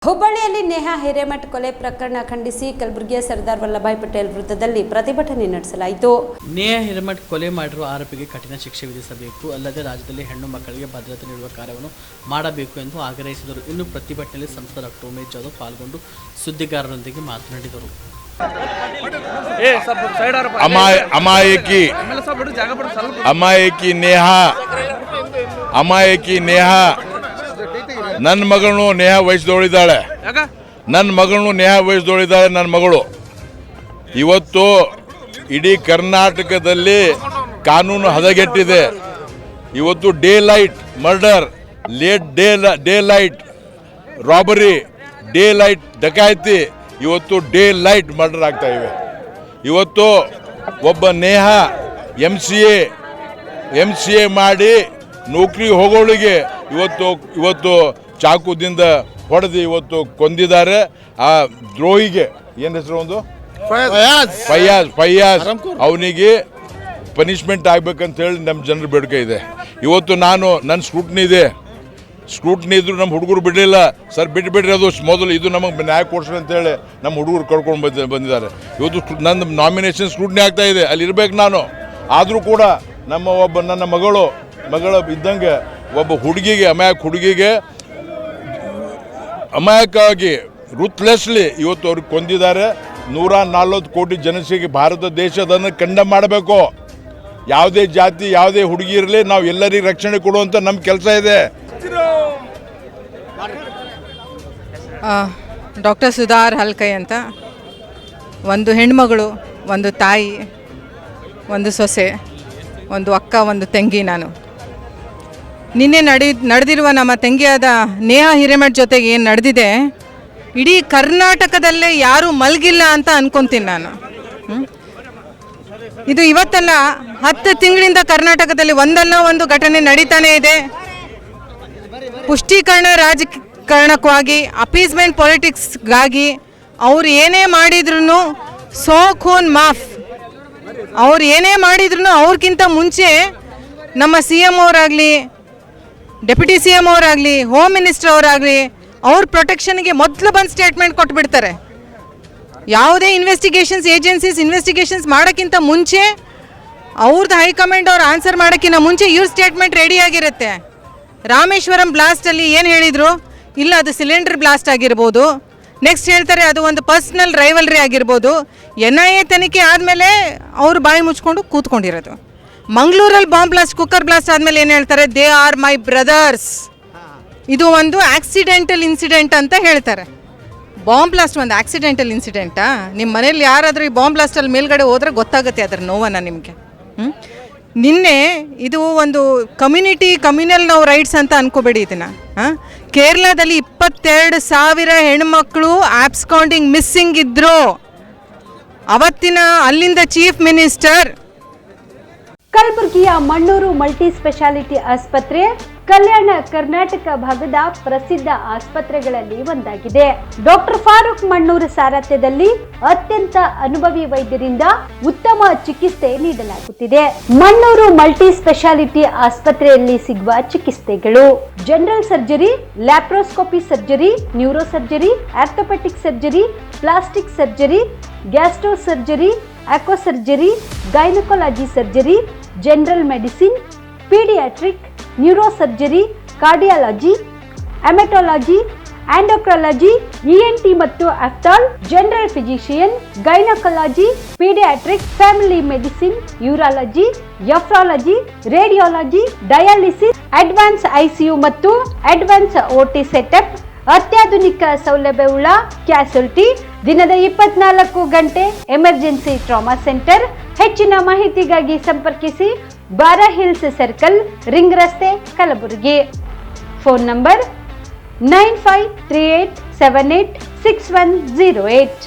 ಹುಬ್ಬಳ್ಳಿಯಲ್ಲಿ ನೇಹಾ ಹಿರೇಮಠ್ ಕೊಲೆ ಪ್ರಕರಣ ಖಂಡಿಸಿ ಕಲಬುರಗಿಯ ಸರ್ದಾರ್ ವಲ್ಲಭಾಯ್ ಪಟೇಲ್ ವೃತ್ತದಲ್ಲಿ ಪ್ರತಿಭಟನೆ ನಡೆಸಲಾಯಿತು. ನೇಹಾ ಹಿರೇಮಠ್ ಕೊಲೆ ಮಾಡಿರುವ ಆರೋಪಿಗೆ ಕಠಿಣ ಶಿಕ್ಷೆ ವಿಧಿಸಬೇಕು, ಅಲ್ಲದೆ ರಾಜ್ಯದಲ್ಲಿ ಹೆಣ್ಣು ಮಕ್ಕಳಿಗೆ ಭದ್ರತೆ ನೀಡುವ ಕಾರ್ಯವನ್ನು ಮಾಡಬೇಕು ಎಂದು ಆಗ್ರಹಿಸಿದರು. ಇನ್ನು ಪ್ರತಿಭಟನೆಯಲ್ಲಿ ಸಂಸದ ಡಾಕ್ಟರ್ ಉಮೇಶ್ ಜಾಧವ್ ಪಾಲ್ಗೊಂಡು ಸುದ್ದಿಗಾರರೊಂದಿಗೆ ಮಾತನಾಡಿದರು. ಅಮಾಯಕಿ ನೇಹಾ ನನ್ನ ಮಗಳನ್ನು ನೇಹಾ ವಯಸ್ಸದವಳಿದ್ದಾಳೆ. ನನ್ನ ಮಗಳು ಇವತ್ತು ಇಡೀ ಕರ್ನಾಟಕದಲ್ಲಿ ಕಾನೂನು ಹದಗೆಟ್ಟಿದೆ. ಇವತ್ತು daylight murder, daylight robbery, daylight ಡಕಾಯಿತಿ, ಇವತ್ತು ಡೇ ಲೈಟ್ ಮರ್ಡರ್ ಆಗ್ತಾ ಇವೆ. ಇವತ್ತು ಒಬ್ಬ ನೇಹಾ MCA ಮಾಡಿ ನೌಕರಿ ಹೋಗೋಳಿಗೆ ಇವತ್ತು ಚಾಕುದಿಂದ ಹೊಡೆದು ಇವತ್ತು ಕೊಂದಿದ್ದಾರೆ. ಆ ದ್ರೋಹಿಗೆ ಏನು ಹೆಸರು, ಒಂದು ಫಯ್ಯಾಜ್ ಅವನಿಗೆ ಪನಿಷ್ಮೆಂಟ್ ಆಗ್ಬೇಕಂತ ಹೇಳಿ ನಮ್ಮ ಜನರ ಬೇಡಿಕೆ ಇದೆ. ಇವತ್ತು ನನ್ನ ಸ್ಕ್ರೂಟ್ನಿ ಇದ್ರು ನಮ್ಮ ಹುಡುಗರು ಬಿಡಲಿಲ್ಲ. ಸರ್ ಬಿಟ್ಬಿಡ್ರಿ, ಅದು ಮೊದಲು ಇದು ನಮಗೆ ನ್ಯಾಯ ಕೊಡ್ಸ್ರಿ ಅಂತೇಳಿ ನಮ್ಮ ಹುಡುಗರು ಕರ್ಕೊಂಡು ಬಂದಿದ್ದಾರೆ. ಇವತ್ತು ನನ್ನ ನಾಮಿನೇಷನ್ ಸ್ಕ್ರೂಟ್ನಿ ಆಗ್ತಾ ಇದೆ, ಅಲ್ಲಿ ಇರ್ಬೇಕು ನಾನು. ಆದರೂ ಕೂಡ ನನ್ನ ಮಗಳ ಇದ್ದಂಗೆ ಒಬ್ಬ ಹುಡುಗಿಗೆ ಅಮಾಯಕವಾಗಿ ರುತ್ಲೆಸ್ಲಿ ಇವತ್ತು ಅವ್ರಿಗೆ ಕೊಂದಿದ್ದಾರೆ. 140 ಕೋಟಿ ಜನಸಂಖ್ಯೆ ಭಾರತ ದೇಶದನ್ನು ಕಂಡಮ್ ಮಾಡಬೇಕು. ಯಾವುದೇ ಜಾತಿ ಯಾವುದೇ ಹುಡುಗಿ ಇರಲಿ, ನಾವು ಎಲ್ಲರಿಗೂ ರಕ್ಷಣೆ ಕೊಡುವಂಥ ನಮ್ಮ ಕೆಲಸ ಇದೆ. ಡಾಕ್ಟರ್ ಸುಧಾರ್ ಹಲ್ಕೈ ಅಂತ ಒಂದು ಹೆಣ್ಮಗಳು, ಒಂದು ತಾಯಿ, ಒಂದು ಸೊಸೆ, ಒಂದು ಅಕ್ಕ, ಒಂದು ತಂಗಿ. ನಾನು ನಿನ್ನೆ ನಡೆದಿರುವ ನಮ್ಮ ತಂಗಿಯಾದ ನೇಹಾ ಹಿರೇಮಠ್ ಜೊತೆಗೆ ಏನು ನಡೆದಿದೆ, ಇಡೀ ಕರ್ನಾಟಕದಲ್ಲೇ ಯಾರೂ ಮಲಗಿಲ್ಲ ಅಂತ ಅನ್ಕೊತೀನಿ ನಾನು. ಇದು ಇವತ್ತಲ್ಲ, 10 ತಿಂಗಳಿಂದ ಕರ್ನಾಟಕದಲ್ಲಿ ಒಂದಲ್ಲ ಒಂದು ಘಟನೆ ನಡೀತಾನೆ ಇದೆ. ಪುಷ್ಟೀಕರಣ ರಾಜಕಾರಣಕ್ಕಾಗಿ, ಅಪೀಸ್ಮೆಂಟ್ ಪೊಲಿಟಿಕ್ಸ್ಗಾಗಿ ಅವ್ರು ಏನೇ ಮಾಡಿದ್ರು ಸೋ ಖೂನ್ ಮಾಫ್. ಅವ್ರು ಏನೇ ಮಾಡಿದ್ರು ಅವ್ರಿಗಿಂತ ಮುಂಚೆ ನಮ್ಮ CM ಅವರಾಗಲಿ, ಡೆಪ್ಯೂಟಿ CM ಅವರಾಗಲಿ, ಹೋಮ್ ಮಿನಿಸ್ಟರ್ ಅವರಾಗಲಿ ಅವ್ರ ಪ್ರೊಟೆಕ್ಷನ್ಗೆ ಮೊದಲು ಬಂದು ಸ್ಟೇಟ್ಮೆಂಟ್ ಕೊಟ್ಬಿಡ್ತಾರೆ. ಯಾವುದೇ ಇನ್ವೆಸ್ಟಿಗೇಷನ್ಸ್ ಮಾಡೋಕ್ಕಿಂತ ಮುಂಚೆ ಅವ್ರದ್ದು ಹೈಕಮಾಂಡ್ ಅವ್ರು ಆನ್ಸರ್ ಮಾಡೋಕ್ಕಿಂತ ಮುಂಚೆ ಇವ್ರ ಸ್ಟೇಟ್ಮೆಂಟ್ ರೆಡಿಯಾಗಿರುತ್ತೆ. ರಾಮೇಶ್ವರಂ ಬ್ಲಾಸ್ಟಲ್ಲಿ ಏನು ಹೇಳಿದರು, ಇಲ್ಲ ಅದು ಸಿಲಿಂಡರ್ ಬ್ಲಾಸ್ಟ್ ಆಗಿರ್ಬೋದು. ನೆಕ್ಸ್ಟ್ ಹೇಳ್ತಾರೆ ಅದು ಒಂದು ಪರ್ಸ್ನಲ್ ರೈವಲ್ರಿ ಆಗಿರ್ಬೋದು. NIA ತನಿಖೆ ಆದಮೇಲೆ ಅವರು ಬಾಯಿ ಮುಚ್ಕೊಂಡು ಕೂತ್ಕೊಂಡಿರೋದು. ಮಂಗಳೂರಲ್ಲಿ ಬಾಂಬ್ ಬ್ಲಾಸ್ಟ್, ಕುಕ್ಕರ್ ಬ್ಲಾಸ್ಟ್ ಆದಮೇಲೆ ಏನು ಹೇಳ್ತಾರೆ, ದೇ ಆರ್ ಮೈ ಬ್ರದರ್ಸ್. ಇದು ಒಂದು ಆಕ್ಸಿಡೆಂಟಲ್ ಇನ್ಸಿಡೆಂಟ್ ಅಂತ ಹೇಳ್ತಾರೆ. ಬಾಂಬ್ ಬ್ಲಾಸ್ಟ್ ಒಂದು ಆಕ್ಸಿಡೆಂಟಲ್ ಇನ್ಸಿಡೆಂಟಾ? ನಿಮ್ಮ ಮನೇಲಿ ಯಾರಾದರೂ ಈ ಬಾಂಬ್ ಬ್ಲಾಸ್ಟಲ್ಲಿ ಮೇಲ್ಗಡೆ ಹೋದರೆ ಗೊತ್ತಾಗುತ್ತೆ ಅದರ ನೋವನ್ನು ನಿಮಗೆ. ನಿನ್ನೆ ಇದು ಒಂದು ಕಮ್ಯುನಲ್ ನಾವು ರೈಟ್ಸ್ ಅಂತ ಅನ್ಕೋಬೇಡಿ ಇದನ್ನು. ಕೇರಳದಲ್ಲಿ 22,000 ಹೆಣ್ಮಕ್ಳು ಆಬ್ಸ್ಕಾಂಡಿಂಗ್ ಮಿಸ್ಸಿಂಗ್ ಇದ್ರು. ಅವತ್ತಿನ ಅಲ್ಲಿಂದ ಚೀಫ್ ಮಿನಿಸ್ಟರ್ ಕಲಬುರಗಿಯ ಮಣ್ಣೂರು ಮಲ್ಟಿ ಸ್ಪೆಷಾಲಿಟಿ ಆಸ್ಪತ್ರೆ ಕಲ್ಯಾಣ ಕರ್ನಾಟಕ ಭಾಗದ ಪ್ರಸಿದ್ಧ ಆಸ್ಪತ್ರೆಗಳಲ್ಲಿ ಒಂದಾಗಿದೆ. ಡಾಕ್ಟರ್ ಫಾರೂಕ್ ಮಣ್ಣೂರು ಸಾರಥ್ಯದಲ್ಲಿ ಅತ್ಯಂತ ಅನುಭವಿ ವೈದ್ಯರಿಂದ ಉತ್ತಮ ಚಿಕಿತ್ಸೆ ನೀಡಲಾಗುತ್ತಿದೆ. ಮಣ್ಣೂರು ಮಲ್ಟಿ ಸ್ಪೆಷಾಲಿಟಿ ಆಸ್ಪತ್ರೆಯಲ್ಲಿ ಸಿಗುವ ಚಿಕಿತ್ಸೆಗಳು: general surgery, laparoscopy surgery, neuro surgery, orthopaedic surgery, plastic surgery, gastro surgery, aqua surgery, gynaecology surgery, general medicine, paediatric, neuro surgery, cardiology, haematology, endocrinology, ENT ಮತ್ತು ophthal, general physician, gynaecology, paediatric, family medicine, urology, nephrology, radiology, dialysis, advance ICU ಮತ್ತು advance OT setup, ಅತ್ಯಾಧುನಿಕ ಸೌಲಭ್ಯವುಳ್ಳ ಕ್ಯಾಸುಲಿಟಿ, ದಿನದ 24 ಗಂಟೆ emergency trauma centre. ಹೆಚ್ಚಿನ ಮಾಹಿತಿಗಾಗಿ ಸಂಪರ್ಕಿಸಿ ಬಾರಾ hills circle, ring ರಸ್ತೆ, ಕಲಬುರಗಿ. Phone number 9538786108.